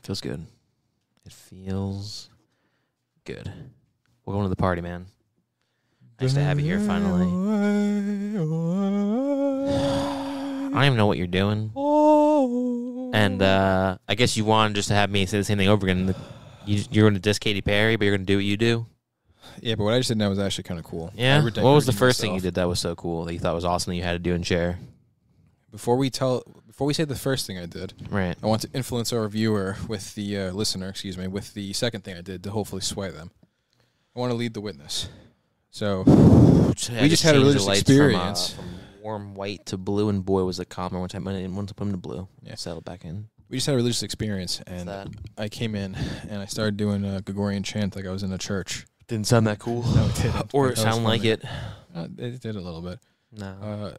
Feels good. It feels good. We're going to the party, man. Nice to have you here finally. I don't even know what you're doing. And I guess you wanted just to have me say the same thing over again. You're going to diss Katy Perry, but you're going to do what you do? Yeah, but what I just did now was actually kind of cool. Yeah? What was the first thing you did that was so cool that you thought was awesome that you had to do and share? Before we say the first thing I did, right? I want to influence our viewer with the listener, with the second thing I did to hopefully sway them. I want to lead the witness. So we just had a religious experience. From warm white to blue, and boy was it calmer once I put them to blue. Yeah, settled back in. We just had a religious experience, and I came in and I started doing a Gregorian chant like I was in a church. Didn't sound that cool. No, it didn't. Or it sounded like it. It did a little bit. No.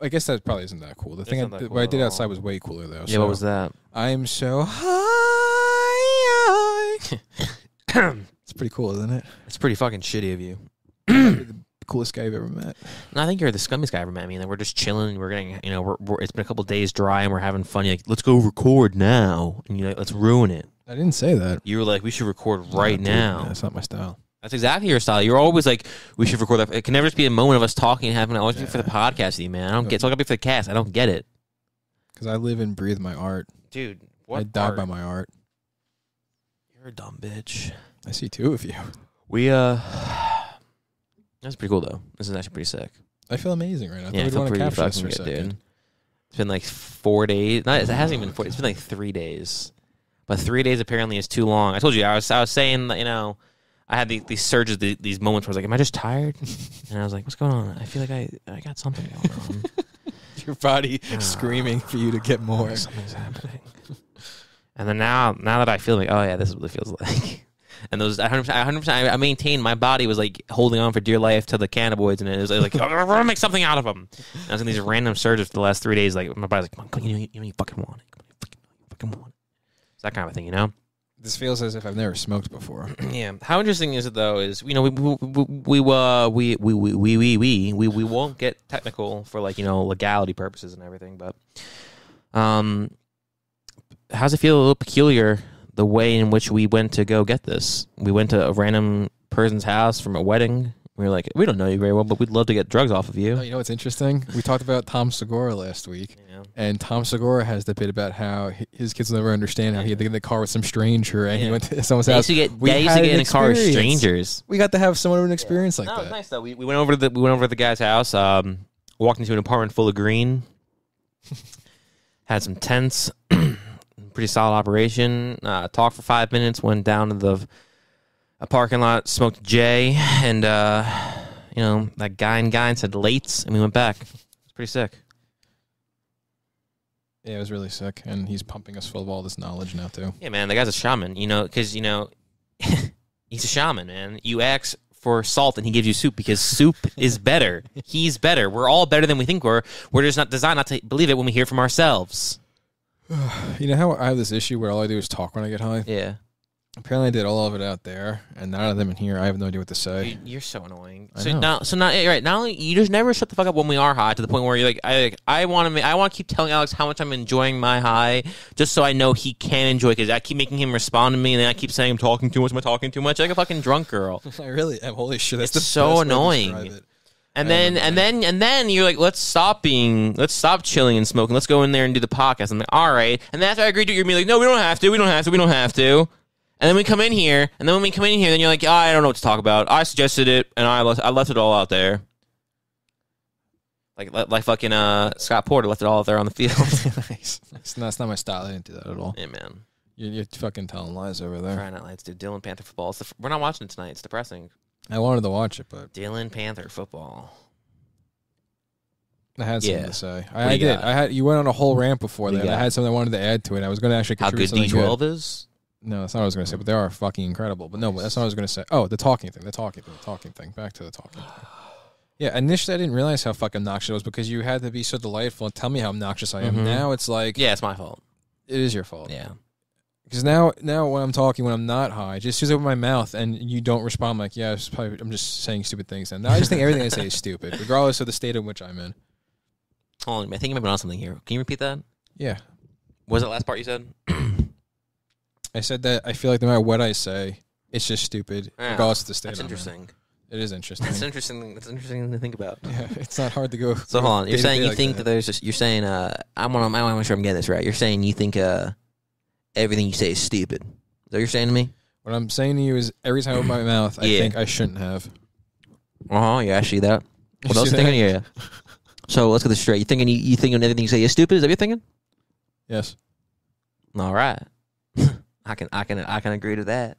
I guess that probably isn't that cool. The thing what I did outside was way cooler, though. Yeah, so what was that? I'm so high. It's pretty cool, isn't it? It's pretty fucking shitty of you. The coolest guy I've ever met. No, I think you're the scummiest guy I ever met. I mean, we're just chilling. We're getting, it's been a couple days dry, and we're having fun. You're like, let's go record now, and you're like, let's ruin it. I didn't say that. You were like, we should record right now. That's not my style. That's exactly your style. You're always like, we should record that. It can never just be a moment of us talking and having. Always be for the podcast with you, man. I don't get. It's all gotta be for the cast. I don't get it. Because I live and breathe my art, dude. I die by my art. You're a dumb bitch. I see two of you. That's pretty cool though. This is actually pretty sick. I feel amazing right now. I feel pretty fucking good, dude. It's been like 4 days. No, it hasn't even been 4 days. It's been like 3 days. But 3 days apparently is too long. I told you, I was saying that, I had these surges, these moments where I was like, am I just tired? And I was like, what's going on? I feel like I got something going on. Your body screaming for you to get more. Something's happening. And then now that I feel like, oh yeah, this is what it feels like. And those 100%, I maintained my body was like holding on for dear life to the cannabinoids, and it was like, I'm gonna make something out of them. And I was in these random surges for the last 3 days. Like my body's like, come on, you fucking want it. Come on, you fucking want it. It's that kind of thing, This feels as if I've never smoked before. Yeah. How interesting is it though? Is we won't get technical for legality purposes and everything, but how's it feel a little peculiar? The way in which we went to go get this. We went to a random person's house from a wedding. We were like, we don't know you very well, but we'd love to get drugs off of you. You know what's interesting? We talked about Tom Segura last week. Yeah. And Tom Segura has the bit about how his kids will never understand how he had to get in the car with some stranger and he went to someone's house. We used to get in a car with strangers. We got to have somewhat of an experience like that. It was nice though. We went over to the guy's house, walked into an apartment full of green, had some tents. Pretty solid operation. Talked for 5 minutes. Went down to a parking lot. Smoked a J, and that guy and said lates, and we went back. It's pretty sick. Yeah, it was really sick, and he's pumping us full of all this knowledge now too. Yeah, man, the guy's a shaman. Because he's a shaman, man. You ask for salt, and he gives you soup because soup is better. He's better. We're all better than we think we're. We're just not designed not to believe it when we hear from ourselves. You know how I have this issue where all I do is talk when I get high? Yeah. Apparently I did all of it out there, and none of them in here. I have no idea what to say. You're so annoying. Not only you just never shut the fuck up when we are high to the point where you're like, I want to keep telling Alex how much I'm enjoying my high, just so I know he can enjoy it, because I keep making him respond to me, and then I keep saying I'm talking too much. Am I talking too much? Like a fucking drunk girl. I really am. Holy shit, that's it's so annoying. And then you're like, let's stop chilling and smoking. Let's go in there and do the podcast. I'm like, all right. And then after I agreed to it, you're gonna be like, no, we don't have to. And then we come in here, then you're like, I don't know what to talk about. I suggested it, and I left it all out there. Like fucking Scott Porter left it all out there on the field. Nice. That's not my style. I didn't do that at all. Yeah, man. You're fucking telling lies over there. Friday Night Lights, dude. Dylan Panther football. We're not watching it tonight. It's depressing. I wanted to watch it, but Dylan Panther football. I had something to say. I did. You went on a whole rant before that. I had something I wanted to add to it. I was going to actually contribute something good. How good D12 is? No, that's not what I was going to say, but they are fucking incredible. But no, that's not what I was going to say. Oh, the talking thing. Back to the talking thing. Yeah, initially I didn't realize how fucking obnoxious it was because you had to be so delightful and tell me how obnoxious I am. Mm-hmm. Now it's like... Yeah, it's my fault. It is your fault. Yeah. Because now when I'm talking, when I'm not high, I just use it with my mouth and you don't respond. I'm like, yeah, I'm just saying stupid things. And now I just think everything I say is stupid, regardless of the state in which I'm in. Hold on, I think I might be on something here. Can you repeat that? Yeah. What was that last part you said? I said that I feel like no matter what I say, it's just stupid, regardless of the state. That's interesting. It is interesting. That's interesting. That's interesting to think about. Yeah, it's not hard to go. So hold on. You're saying you think that there's just, you're saying I want to make sure I'm getting this right. You're saying you think everything you say is stupid. Is that what you're saying to me? What I'm saying to you is every time I open my mouth, I think I shouldn't have. Yeah, I see that. What else are you thinking? Yeah. So let's get this straight. You thinking everything you say is stupid? Is that what you're thinking? Yes. All right. I can agree to that.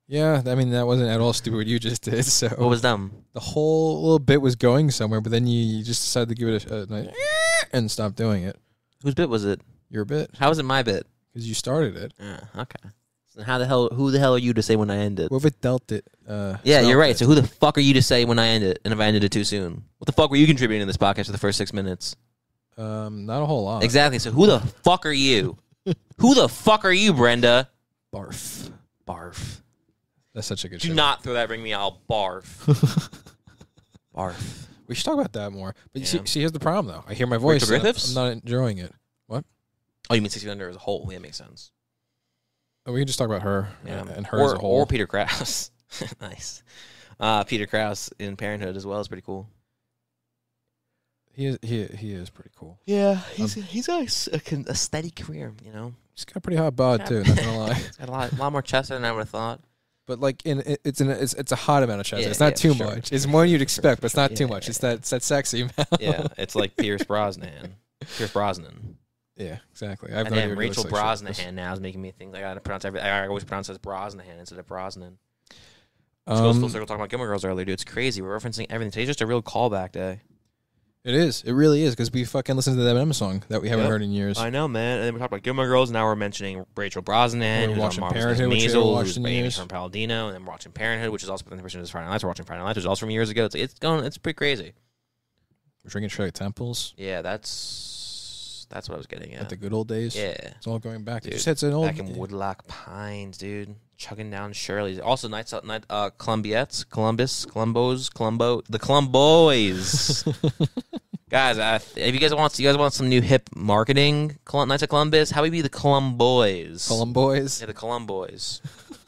Yeah, I mean, that wasn't at all stupid what you just did. So what was dumb? The whole little bit was going somewhere, but then you just decided to give it a and stop doing it. Whose bit was it? Your bit. How was it my bit? Because you started it. Okay. So who the hell are you to say when I end it? Whoever dealt it. Yeah, you're right. So who the fuck are you to say when I end it, and if I ended it too soon? What the fuck were you contributing to this podcast for the first 6 minutes? Not a whole lot. Exactly. So who the fuck are you? Who the fuck are you, Brenda? Barf. That's such a good show. Do not throw that ring me. I'll barf. Barf. We should talk about that more. But see, here's the problem, though. I hear my voice. I'm not enjoying it. What? Oh, you mean 6 Feet Under as a whole? Yeah, makes sense. Oh, we can just talk about her and her as a whole. Or Peter Krause. Nice. Peter Krause in Parenthood as well is pretty cool. He is pretty cool. Yeah, he's got a steady career, you know. He's got a pretty hot bod too. Not gonna lie. He's got a lot more chest than I would have thought. But like it's a hot amount of chest. It's not too much. It's more than you'd expect, but it's not too much. It's that sexy amount. Yeah, it's like Pierce Brosnan. Yeah, exactly. And then Rachel Brosnahan now is making me think I gotta pronounce everything. I always pronounce it as Brosnahan instead of Brosnan. Which goes full circle talking about Gilmore Girls earlier, dude. It's crazy. We're referencing everything. Today's just a real callback day. It is. It really is, because we fucking listened to that Eminem song that we haven't heard in years. I know, man. And then we talked about Gilmore Girls, and now we're mentioning Rachel Brosnahan. We're watching Parenthood, which we watched in years. From Palladino, and then we're watching Parenthood, which is also the person who's Friday Nights. We're watching Friday Nights, which is also from years ago. It's pretty crazy. We're drinking Shirley Temples. Yeah, that's what I was getting at. The good old days. Yeah, it's all going back. Dude, you said it's an old back in Woodlock Pines, dude. Chugging down Shirley's. Also, Columbus, the Columboys. Guys, if you guys want some new hip marketing, Knights of Columbus, how would it be the Columboys? Columboys? Yeah, the Columboys.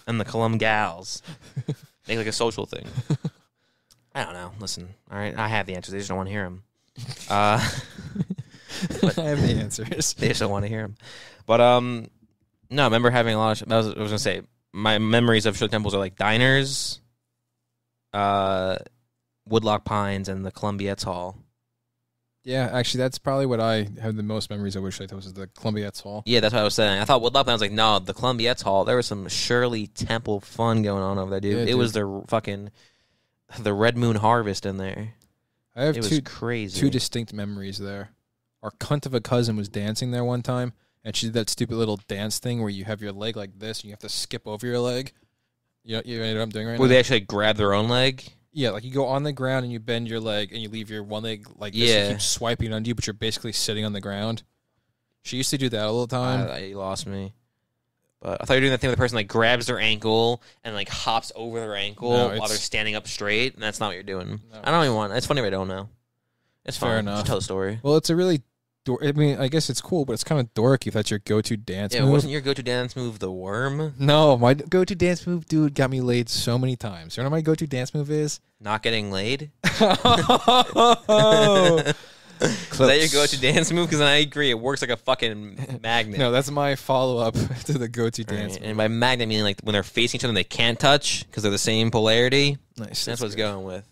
And the Colum Gals. Make like a social thing. I don't know. Listen, all right, I have the answers. They just don't want to hear them. I have the answers. They just don't want to hear them. But, no, I remember having a lot of... I was going to say, my memories of Shirley Temples are like diners, Woodlock Pines, and the Columbians Hall. Yeah, actually, that's probably what I have the most memories of with Shirley Temples is the Columbians Hall. Yeah, that's what I was saying. I thought Woodlock Pines, I was like, no, the Columbians Hall, there was some Shirley Temple fun going on over there, dude. Yeah, it was the Red Moon Harvest in there. I have crazy. Two distinct memories there. Our cunt of a cousin was dancing there one time, and she did that stupid little dance thing where you have your leg like this, and you have to skip over your leg. You know what I'm doing right now? Where they actually grab their own leg? Yeah, like you go on the ground and you bend your leg and you leave your one leg like this. Yeah. You keep swiping on you, but you're basically sitting on the ground. She used to do that all the time. You lost me. But I thought you were doing that thing where the person like grabs their ankle and like hops over their ankle while they're standing up straight, and that's not what you're doing. No. I don't even want. It's funny if I don't know. It's fair enough. Just tell a story. Well, it's a really. I mean, I guess it's cool, but it's kind of dorky if that's your go-to dance move. Yeah, wasn't your go-to dance move the worm? No, my go-to dance move, dude, got me laid so many times. You know what my go-to dance move is? Not getting laid? Is that your go-to dance move? Because I agree, it works like a fucking magnet. No, that's my follow-up to the go-to dance move. And by magnet, I mean like when they're facing each other and they can't touch because they're the same polarity. Nice. That's what it's going with.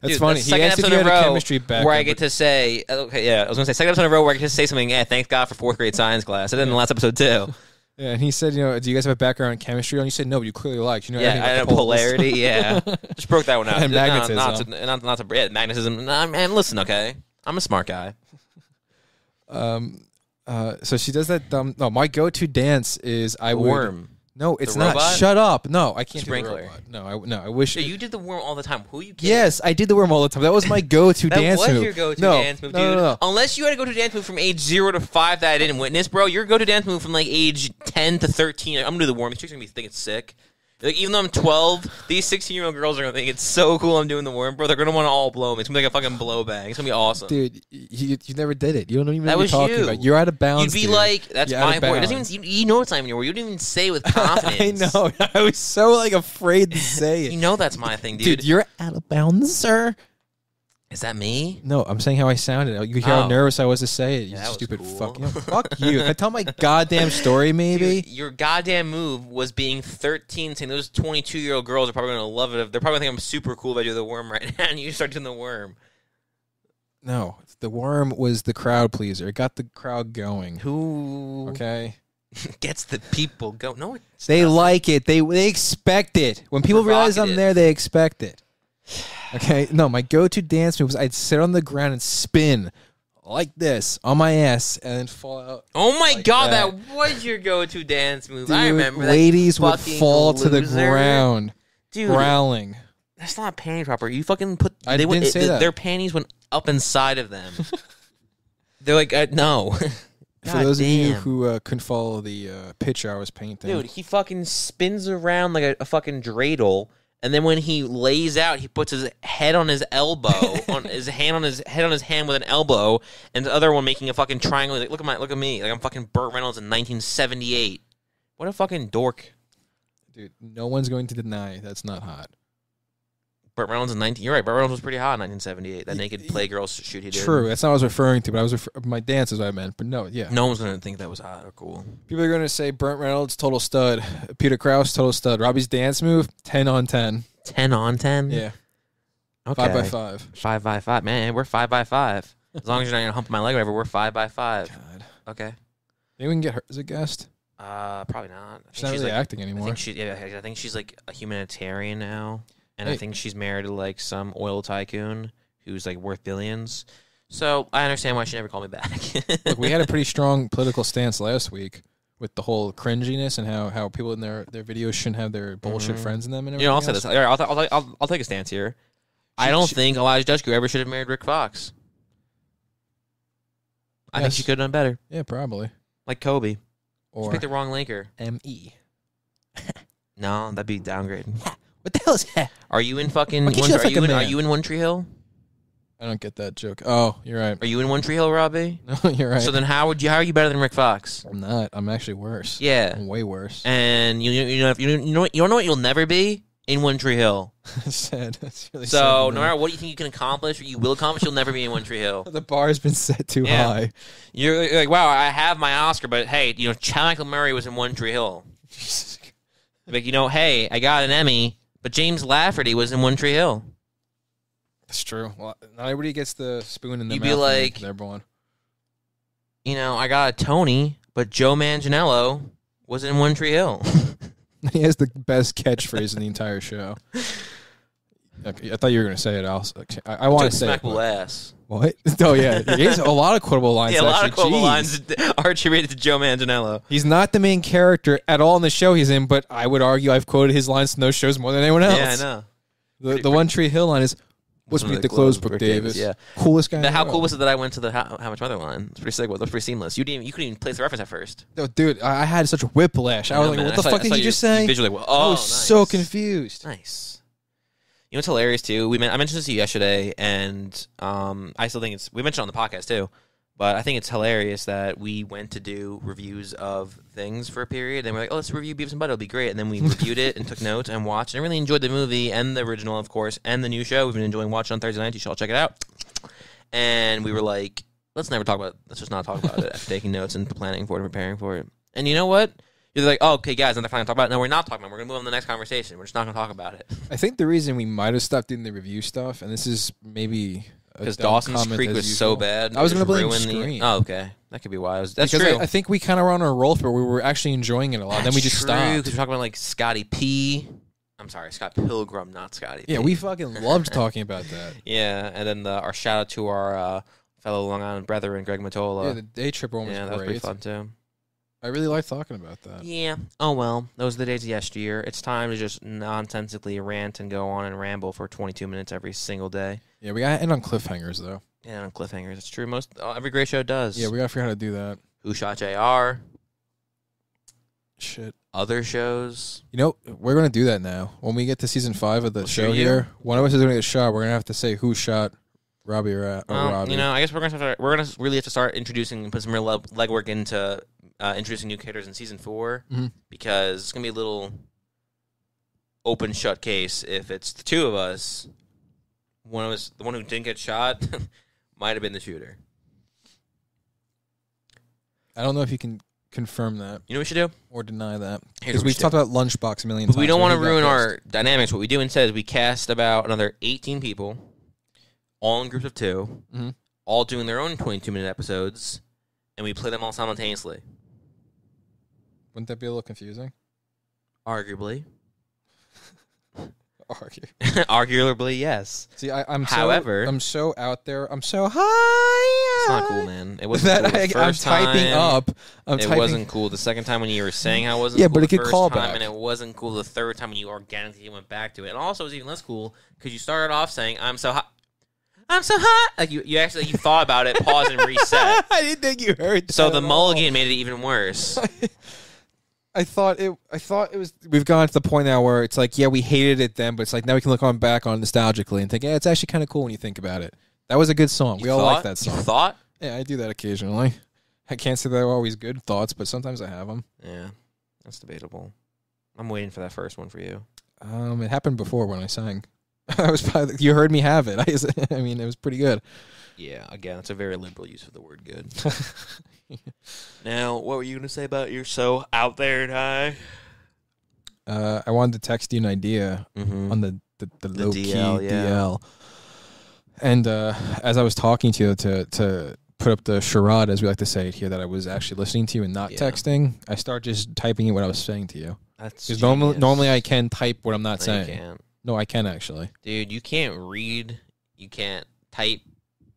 That's funny. He asked if you had a chemistry background. Where I get to say, okay, yeah, I was going to say, second episode in a row where I get to say something, thank God for fourth grade science class. I did in the last episode, too. Yeah, and he said, do you guys have a background in chemistry? And you said, no, but you clearly liked. I had polarity, yeah. Just broke that one out. And magnetism. Magnetism. Man, listen, okay? I'm a smart guy. So she does that dumb... No, my go-to dance is worm. No, it's not. Robot? Shut up. No, I can't Sprinkler. do the robot. No, I wish... Yeah, you did the worm all the time. Who are you kidding? Yes, I did the worm all the time. That was my go-to dance move. That was your go-to dance move, dude. No. Unless you had a go-to dance move from age 0 to 5 that I didn't witness, bro. Your go-to dance move from like age 10 to 13. I'm going to do the worm. These chicks are going to be thinking sick. Like, even though I'm 12, these 16-year-old girls are going to think it's so cool I'm doing the worm, bro. They're going to want to all blow me. It's going to be like a fucking blow bag. It's going to be awesome. Dude, you never did it. You don't even know that what you're talking about. You're out of bounds, You'd be dude. like, that's You're my word. It doesn't even, you know it's not even your word. You didn't even say it with confidence. I know. I was so, like, afraid to say it. You know that's my thing, dude. Dude, you're out of bounds, sir. Is that me? No, I'm saying how I sounded. You hear how nervous I was to say it. You stupid cool. fuck. You know, fuck you. If I tell my goddamn story, maybe. Dude, your goddamn move was being 13, saying those 22-year-old girls are probably going to love it. They're probably going to think I'm super cool if I do the worm right now, and you start doing the worm. No, the worm was the crowd pleaser. It got the crowd going. Who? Okay. Gets the people going. No, they like it. They expect it. When people realize I'm there, they expect it. Okay, no, my go-to dance move was I'd sit on the ground and spin like this on my ass and then fall out. Oh my like god, that was your go-to dance move. Dude, I remember that. Ladies would fall to the ground, dude, growling. That's not panty dropper. You fucking put. I didn't say that. Their panties went up inside of them. They're like, no. For those of you who couldn't follow the picture I was painting, dude, he fucking spins around like a fucking dreidel. And then when he lays out, he puts his head on his elbow, on his hand with an elbow, and the other one making a fucking triangle. Like, look at me, like I'm fucking Burt Reynolds in 1978. What a fucking dork, dude! No one's going to deny that's not hot. Burt Reynolds in 19. You're right. Burt Reynolds was pretty hot in 1978. That naked Playgirl shoot he did. True, that's not what I was referring to. But my dances I meant. But no, yeah. No one's gonna think that was hot or cool. People are gonna say Burt Reynolds total stud, Peter Krause total stud, Robbie's dance move 10 on 10. 10 on 10. Yeah. Okay. 5x5. 5x5. Man, we're 5x5. As long as you're not gonna hump my leg or whatever, we're 5x5. God. Okay. Maybe we can get her as a guest. Probably not. She's not really acting anymore. I think she's like a humanitarian now. And I think she's married to like some oil tycoon who's like worth billions. So I understand why she never called me back. Look, we had a pretty strong political stance last week with the whole cringiness and how people in their videos shouldn't have their bullshit friends in them and everything. You know, I'll say this. All right, I'll take a stance here. I don't think Elijah Dushku ever should have married Rick Fox. I think she could have done better. Yeah, probably. Like Kobe. Or she picked the wrong linker. M.E. No, that'd be downgrading. What the hell is that? Are you in fucking? Are you in One Tree Hill? I don't get that joke. Oh, you're right. Are you in One Tree Hill, Robbie? No, you're right. So then, how are you better than Rick Fox? I'm not. I'm actually worse. Yeah, I'm way worse. And you know what you'll never be in One Tree Hill. Sad. That's really so sad. No matter what you think you can accomplish or you will accomplish, you'll never be in One Tree Hill. The bar has been set too high. You're like, wow, I have my Oscar, but hey, Chad Michael Murray was in One Tree Hill. Like, hey, I got an Emmy. But James Lafferty was in One Tree Hill. That's true. Well, not everybody gets the spoon in the You'd mouth. Be like, they're born. I got a Tony, but Joe Manganello was in One Tree Hill. He has the best catchphrase in the entire show. Okay, I thought you were going to say it. I want to say smack will ass. What? Oh, yeah. He has a lot of quotable lines. Yeah, a lot of quotable lines are attributed to Joe Manganello. He's not the main character at all in the show he's in, but I would argue I've quoted his lines in those shows more than anyone else. Yeah, I know. The One Tree Hill line is, "What's beneath the clothes book, Davis?" Yeah. Coolest guy in the How world. cool was it that I went to the How Much Mother line? It's pretty sick. It was pretty seamless. You couldn't even place the reference at first. No, dude, I had such a whiplash. I was like, what the fuck did you just say? Visually, I was so confused. Nice. You know what's hilarious too? I mentioned this to you yesterday, and I still think we mentioned it on the podcast too, but I think it's hilarious that we went to do reviews of things for a period, and we're like, oh, let's review Beavis and Butt, it'll be great, and then we reviewed it and took notes and watched, and I really enjoyed the movie and the original, of course, and the new show. We've been enjoying watching on Thursday night. You should all check it out. And we were like, let's just not talk about it after taking notes and planning for it and preparing for it. And you know what? You're like, oh, okay, guys, another time to talk about it. No, we're not talking about it. We're going to move on to the next conversation. We're just not going to talk about it. I think the reason we might have stopped doing the review stuff, and this is maybe because Dawson's Creek was so bad. I was going to blame Scream. Oh, okay. That could be why. That's because true. I think we kind of were on our roll, but we were actually enjoying it a lot. Then we just stopped. Because we're talking about like Scotty P. I'm sorry, Scott Pilgrim, not Scotty P. Yeah, we fucking loved talking about that. Yeah, and then our shout out to our fellow Long Island brethren, Greg Matola. Yeah, the day trip one was great. Yeah, that was pretty fun too. I really like talking about that. Yeah. Oh, well. Those are the days of yesteryear. It's time to just nonsensically rant and go on and ramble for 22 minutes every single day. Yeah, we got to end on cliffhangers, though. Yeah, on cliffhangers. It's true. Every great show does. Yeah, we got to figure out how to do that. Who Shot JR? Shit. Other shows. You know, we're going to do that now. When we get to season 5 of the show shoot you. here, one of us is going to get shot. We're going to have to say who shot Robbie or Robbie. You know, I guess we're gonna really have to start introducing, put some real legwork into introducing new characters in season 4 because it's gonna be a little open shut case if it's the two of us. One of us, the one who didn't get shot, might have been the shooter. I don't know if you can confirm that. You know what we should do? Or deny that. Here's Because what we we've talked about lunchbox a million But times. we don't want to ruin that our dynamics. What we do instead is we cast about another 18 people, all in groups of 2, all doing their own 22-minute episodes, and we play them all simultaneously. Wouldn't that be a little confusing? Arguably. Arguably, yes. See, I'm so out there. I'm so high. It's not cool, man. It wasn't cool the first I'm typing time. up. It wasn't cool the second time when you were saying how it wasn't Yeah, cool but it the could first call time, back. and it wasn't cool the third time when you organically went back to it. And also, it was even less cool because you started off saying, I'm so hot. I'm so hot. Like you actually thought about it, paused, and reset. I didn't think you heard that So the at all. Mulligan made it even worse. I thought it was. We've gone to the point now where it's like, yeah, we hated it then, but it's like now we can look back on nostalgically and think, yeah, it's actually kind of cool when you think about it. That was a good song. We all like that song. You thought? Yeah, I do that occasionally. I can't say they're always good thoughts, but sometimes I have them. Yeah, that's debatable. I'm waiting for that first one for you. It happened before when I sang. I was probably, you heard me have it. I mean, it was pretty good. Yeah, again, it's a very liberal use of the word good. Now, what were you going to say about you're so out there and high? I wanted to text you an idea on the low key DL. And as I was talking to you to put up the charade, as we like to say it here, that I was actually listening to you and not texting, I start just typing in what I was saying to you. That's because normally I can type what I'm not saying. You can't. No, I can actually. Dude, you can't read. You can't type.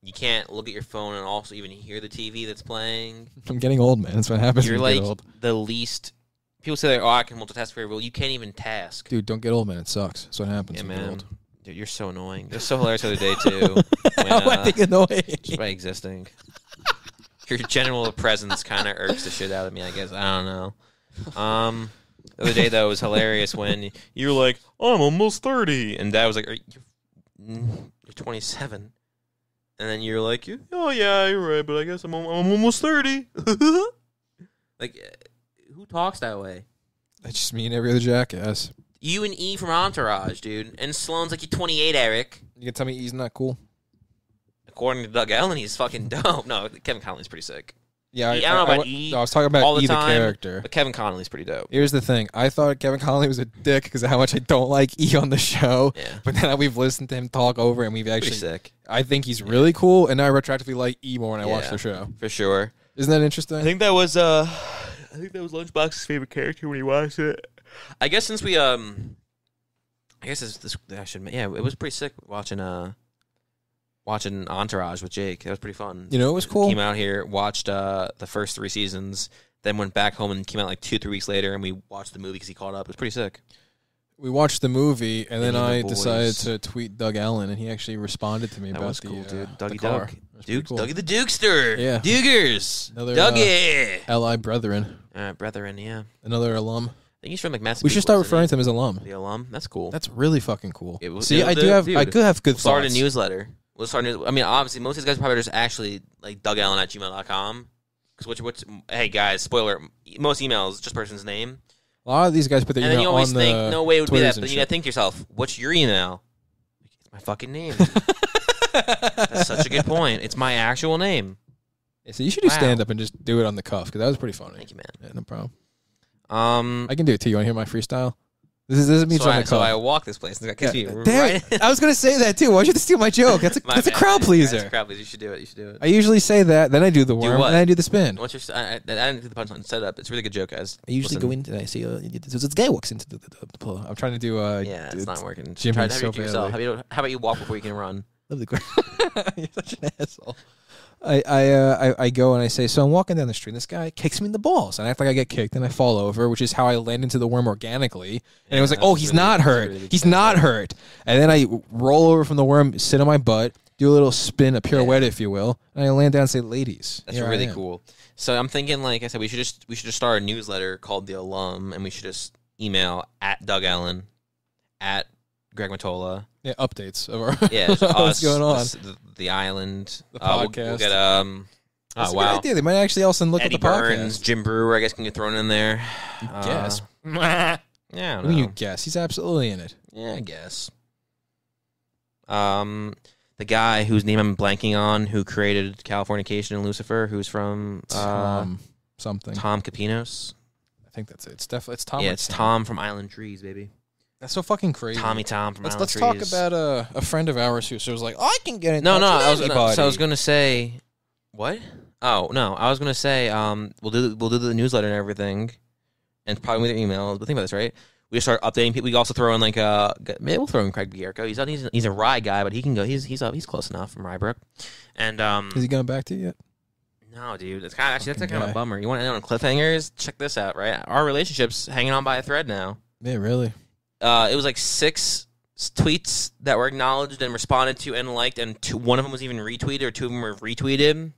You can't look at your phone and also even hear the TV that's playing. I'm getting old, man. That's what happens You're when you like get old. the least... People say, I can multitask very well. You can't even task. Dude, don't get old, man. It sucks. That's what happens Yeah, when you get man. old. Dude, you're so annoying. You're so hilarious the other day, too. When, How am I being annoying? Just by existing. Your general presence kind of irks the shit out of me, I guess. I don't know. The other day, though, it was hilarious when you were like, I'm almost 30. And Dad was like, you're 27. And then you're like, oh, yeah, you're right, but I guess I'm almost 30. Like, who talks that way? That's just me and every other jackass. You and E from Entourage, dude. And Sloan's like, you're 28, Eric. You can tell me E's not cool? According to Doug Ellen, he's fucking dope. No, Kevin Connolly's pretty sick. Yeah, I don't know about E. No, I was talking about all the E, the time, character. But Kevin Connolly's pretty dope. Here's the thing. I thought Kevin Connolly was a dick because of how much I don't like E on the show. Yeah. But now we've listened to him talk over and we've actually... Pretty sick. I think he's really cool, and now I retroactively like E more when I watch the show. For sure. Isn't that interesting? I think that was Lunchbox's favorite character when he watched it. I guess since we I guess it was pretty sick watching Entourage with Jake. That was pretty fun. You know, it was cool. Came out here, watched the first 3 seasons, then went back home and came out like 2-3 weeks later, and we watched the movie because he caught up. It was pretty sick. We watched the movie, and then I the decided boys. to tweet Doug Allen, and he actually responded to me That about was the cool, dude. the Dougie car. Doug. It was pretty cool. Dougie the Dukester. Yeah. Dugers. Another, Dougie. L.I. brethren. Brethren, yeah. Another alum. I think he's from like Massachusetts. We should start wasn't referring he? to him as alum. The alum. That's cool. That's really fucking cool. See, I could have good Start a thoughts. newsletter. We'll start a news. I mean, obviously, most of these guys are probably just actually like DougAllen@gmail.com. Because hey guys, spoiler, most emails just person's name. A lot of these guys put their And then email you always on think, the no way it would be Twitters that. and But you shit. gotta think to yourself, what's your email? It's my fucking name. That's such a good point. It's my actual name. Yeah, so you should do Wow. stand up and just do it on the cuff because that was pretty funny. Thank you, man. Yeah, no problem. I I can do it too. You want to hear my freestyle? This is me on the cuff. so I walk this place. And Yeah. me Damn, right. I was gonna say that too. Why'd you have to steal my joke? That's a crowd pleaser. That's a crowd pleaser. You should do it. I usually say that, then I do the worm, what? and then I do the spin. What's your? I didn't do the punchline setup. It's a really good joke, guys. I usually Listen. go into. I see this guy walks into the pull. I'm trying to do. Yeah, it's not working. Jimmy Try to have so you do yourself. badly. How about you walk before you can run? Love the You're such an asshole. I go and I say, so I'm walking down the street, and this guy kicks me in the balls, and I act like I get kicked, and I fall over, which is how I land into the worm organically. And it was like, that's oh, he's really- not that's hurt. really He's good. not hurt. And then I roll over from the worm, sit on my butt, do a little spin, a pirouette, if you will, and I land down and say, "Ladies." That's really cool. So I'm thinking, like I said, we should just start a newsletter called The Alum, and we should just email at Doug Ellen, at Greg Matola. Yeah, updates of our what's going on. The island, the podcast. We'll get That's a good idea. They might actually also look Eddie at the Burns, podcast. Jim Brewer, I guess, can get thrown in there. You guess. Yeah, I don't know. You guess. He's absolutely in it. Yeah, I guess. The guy whose name I'm blanking on, who created Californication and Lucifer, who's from something. Tom Capinos. I think that's it. It's definitely Tom. Yeah, it's Tom from Island Trees, baby. That's so fucking crazy. Tom from Island Let's Trees. talk about a friend of ours who was like, I can get in touch with I was anybody. gonna say, what? Oh no, I was gonna say, we'll do the newsletter and everything, and probably with your email. But think about this, right? We just start updating people. We also throw in maybe we'll throw in Craig Bierko. He's a Rye guy, but he can go. He's close enough from Rybrook. And is he going back to you yet? No, dude. That's kind of a bummer. You want to end on cliffhangers? Check this out, right? Our relationship's hanging on by a thread now. Yeah, really. It was like 6 tweets that were acknowledged and responded to and liked, and one of them was even retweeted, or 2 of them were retweeted.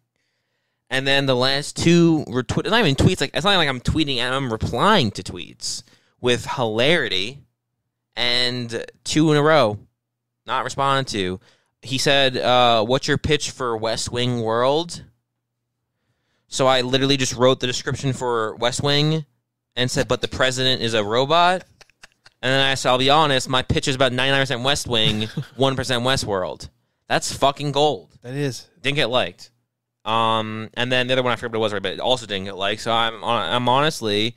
And then the last 2 were it's not even tweets. Like, it's not like I'm tweeting, I'm replying to tweets with hilarity, and 2 in a row not responded to. He said, what's your pitch for West Wing World? So I literally just wrote the description for West Wing and said, but the president is a robot. And then I said, I'll be honest, my pitch is about 99% West Wing, 1% Westworld. That's fucking gold. That is. Didn't get liked. And then the other one I forget what it was, right, but it also didn't get liked. So I'm honestly,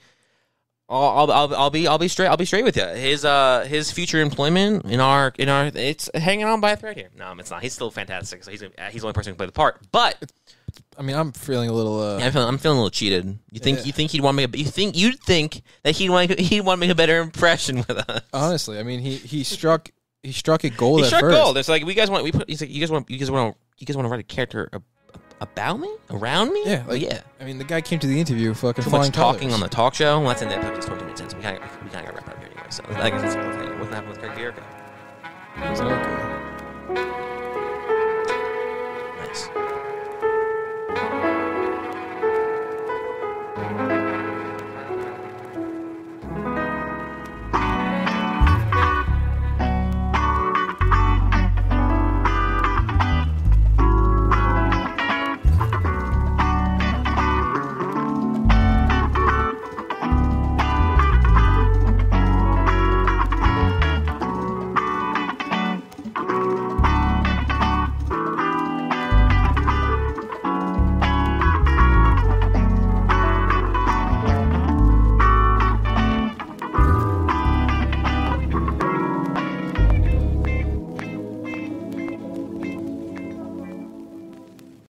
I'll be straight with you. His future employment in our it's hanging on by a thread here. No, it's not. He's still fantastic. So he's the only person who can play the part. But I mean, I'm feeling a little. Yeah, I'm feeling a little cheated. You think he'd want to make you'd think that he'd want to make a better impression with us. Honestly, I mean, he struck a gold. He at struck first. gold. It's like he's like, you guys want to write a character about me, around me. Yeah, yeah. I mean, the guy came to the interview fucking Too flying much talking colors. on the talk show. Well, that's in that episode 20 minutes in, so we kind of got to wrap up here anyway. So I guess that's the whole thing. What's happening with Craig Bierko? Is it okay? Nice.